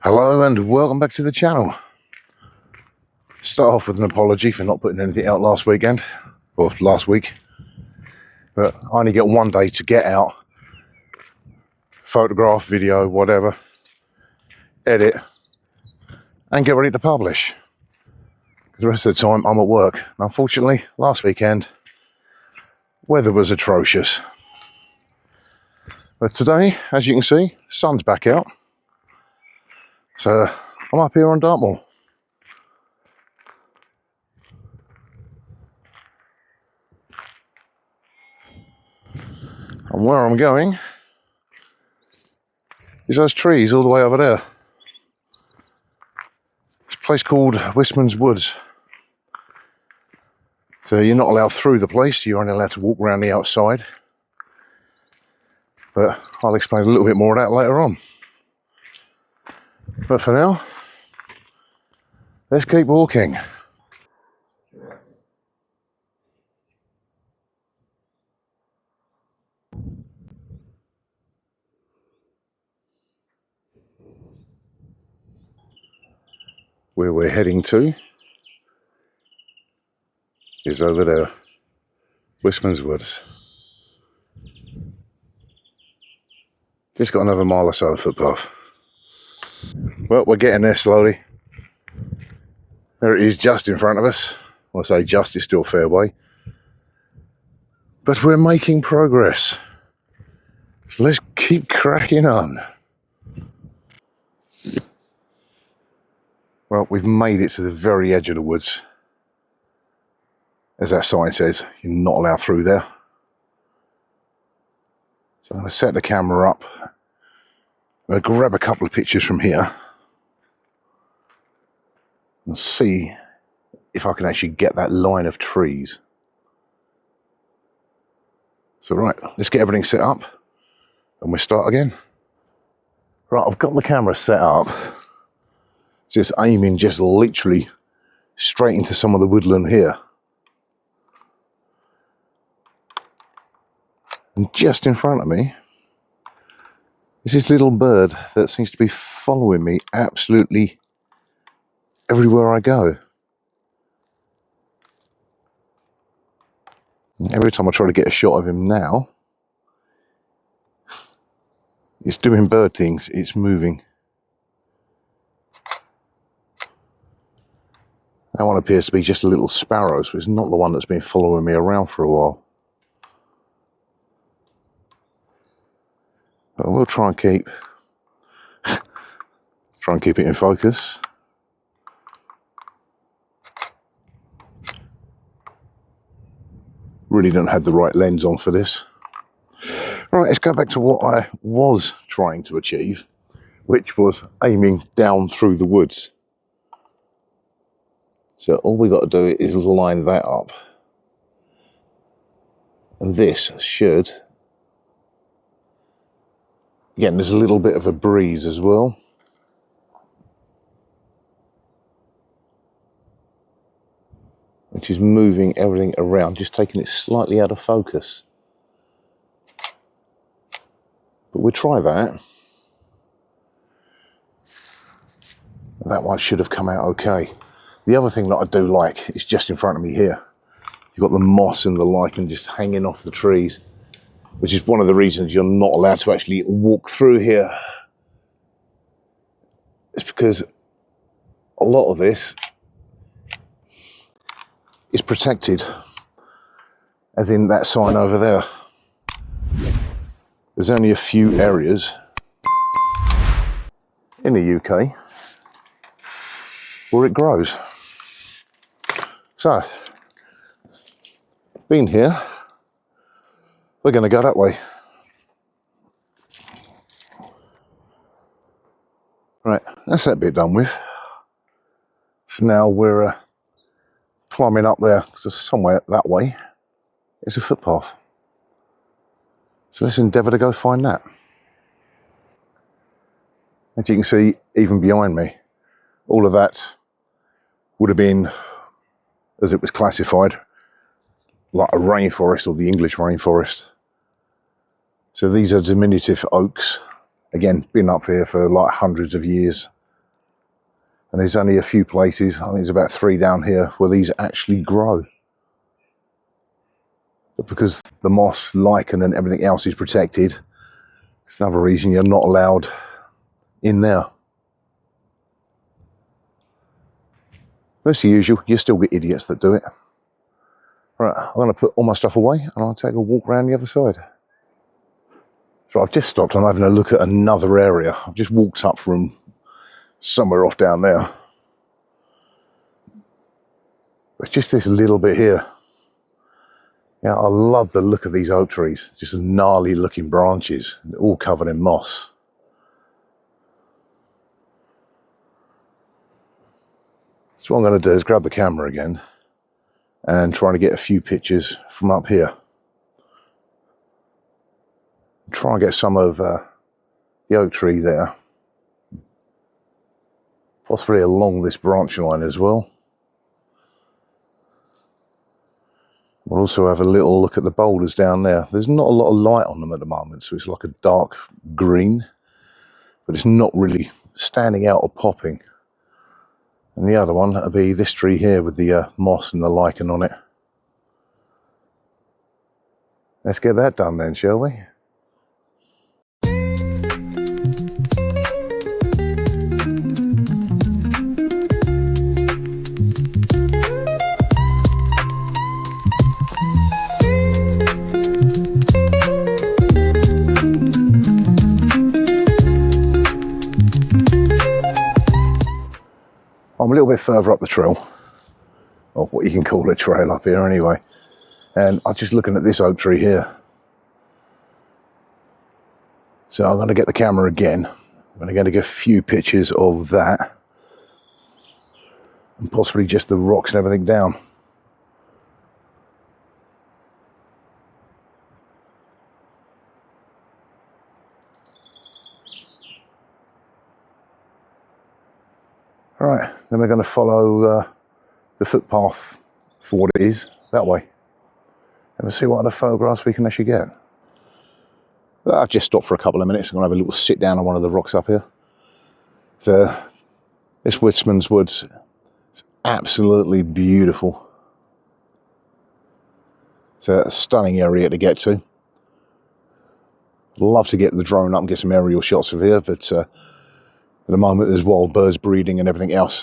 Hello and welcome back to the channel. Start off with an apology for not putting anything out last weekend, or last week. But I only get one day to get out, photograph, video, whatever, edit, and get ready to publish. The rest of the time I'm at work. And unfortunately, last weekend, weather was atrocious. But today, as you can see, the sun's back out. So I'm up here on Dartmoor. And where I'm going is those trees all the way over there. It's a place called Wistman'S Woods. So you're not allowed through the place, you're only allowed to walk around the outside. But I'll explain a little bit more of that later on. But for now, let's keep walking. Where we're heading to is over there, Wistman'S Woods. Just got another mile or so of footpath. Well, we're getting there slowly. There it is, just in front of us. Well, I say just, it's still a fair way. But we're making progress. So let's keep cracking on. Well, we've made it to the very edge of the woods. As that sign says, you're not allowed through there. So I'm going to set the camera up. I'm going to grab a couple of pictures from here. And see if I can actually get that line of trees. So right, let's get everything set up and we'll start again. Right, I've got the camera set up. Just aiming just literally straight into some of the woodland here. And just in front of me is this little bird that seems to be following me absolutely everywhere I go. Every time I try to get a shot of him now, it's doing bird things, it's moving. That one appears to be just a little sparrow, so it's not the one that's been following me around for a while. But we'll try and keep it in focus. Really don't have the right lens on for this. Right, let's go back to what I was trying to achieve, which was aiming down through the woods. So all we got to do is line that up. And this should, again, there's a little bit of a breeze as well. Which is moving everything around, just taking it slightly out of focus. But we'll try that. That one should have come out okay. The other thing that I do like is just in front of me here. You've got the moss and the lichen just hanging off the trees, which is one of the reasons you're not allowed to actually walk through here. It's because a lot of this is protected, as in that sign over there. There's only a few areas in the UK where it grows. So, being here, we're going to go that way. Right, that's that bit done with. So now we're climbing up there, because somewhere that way is a footpath. So let's endeavour to go find that. As you can see, even behind me, all of that would have been, as it was classified, like a rainforest, or the English rainforest. So these are diminutive oaks. Again, been up here for like hundreds of years. And there's only a few places, I think there's about 3 down here, where these actually grow. But because the moss, lichen and everything else is protected, it's another reason you're not allowed in there. But as usual, you still get idiots that do it. Right, I'm going to put all my stuff away and I'll take a walk around the other side. So I've just stopped and I'm having a look at another area. I've just walked up from somewhere off down there. It's just this little bit here. Yeah, I love the look of these oak trees. Just gnarly looking branches, all covered in moss. So what I'm going to do is grab the camera again and try to get a few pictures from up here. Try and get some of the oak tree there. Possibly along this branch line as well. We'll also have a little look at the boulders down there. There's not a lot of light on them at the moment, so it's like a dark green, but it's not really standing out or popping. And the other one, that'll be this tree here with the moss and the lichen on it. Let's get that done then, shall we? I'm a little bit further up the trail, or what you can call a trail up here anyway, and I'm just looking at this oak tree here. So I'm going to get the camera again. I'm going to get a few pictures of that, and possibly just the rocks and everything down. Right, then we're going to follow the footpath for what it is, that way. And we'll see what other photographs we can actually get. I've just stopped for a couple of minutes. I'm going to have a little sit down on one of the rocks up here. So, this Wistman'S woods is absolutely beautiful. It's a stunning area to get to. I'd love to get the drone up and get some aerial shots of here, but at the moment there's wild birds breeding and everything else.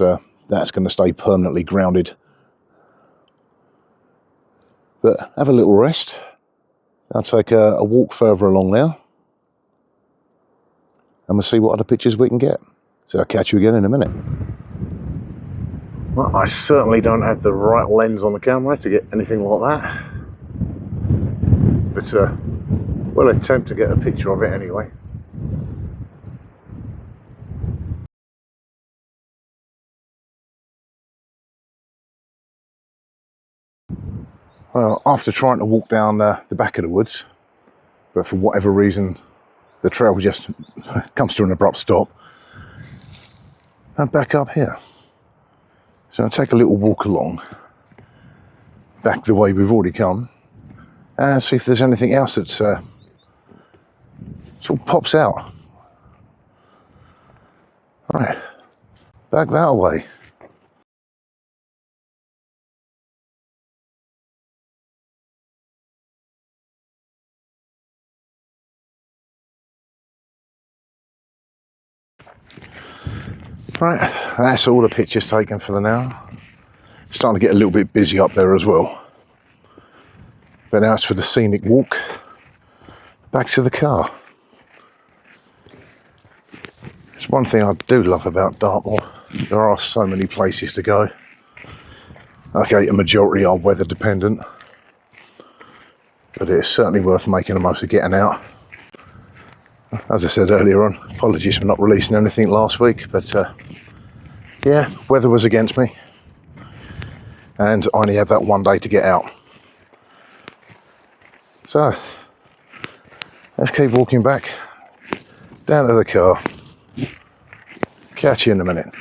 That's going to stay permanently grounded. But have a little rest. I'll take a walk further along now. And we'll see what other pictures we can get. So I'll catch you again in a minute. Well, I certainly don't have the right lens on the camera to get anything like that. But we'll attempt to get a picture of it anyway. Well, after trying to walk down the back of the woods, but for whatever reason, the trail just comes to an abrupt stop, and back up here. So I'll take a little walk along, back the way we've already come, and see if there's anything else that sort of pops out. Right, back that way. Right, that's all the pictures taken for the now. It's starting to get a little bit busy up there as well. But now it's for the scenic walk back to the car. It's one thing I do love about Dartmoor. There are so many places to go. Okay, a majority are weather dependent, but it's certainly worth making the most of getting out. As I said earlier on, apologies for not releasing anything last week, but yeah, weather was against me and I only have that one day to get out. So let's keep walking back down to the car. Catch you in a minute.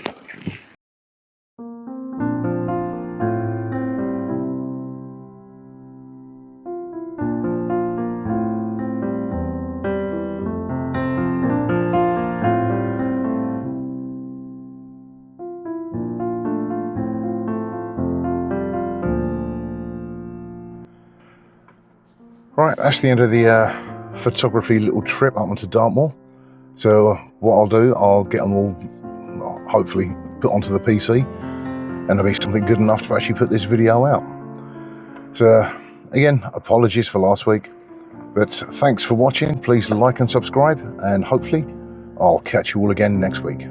Right, that's the end of the photography little trip up onto Dartmoor. So what I'll do, I'll get them all, well, hopefully put onto the PC, and there'll be something good enough to actually put this video out. So again, apologies for last week, but thanks for watching. Please like and subscribe, and hopefully I'll catch you all again next week.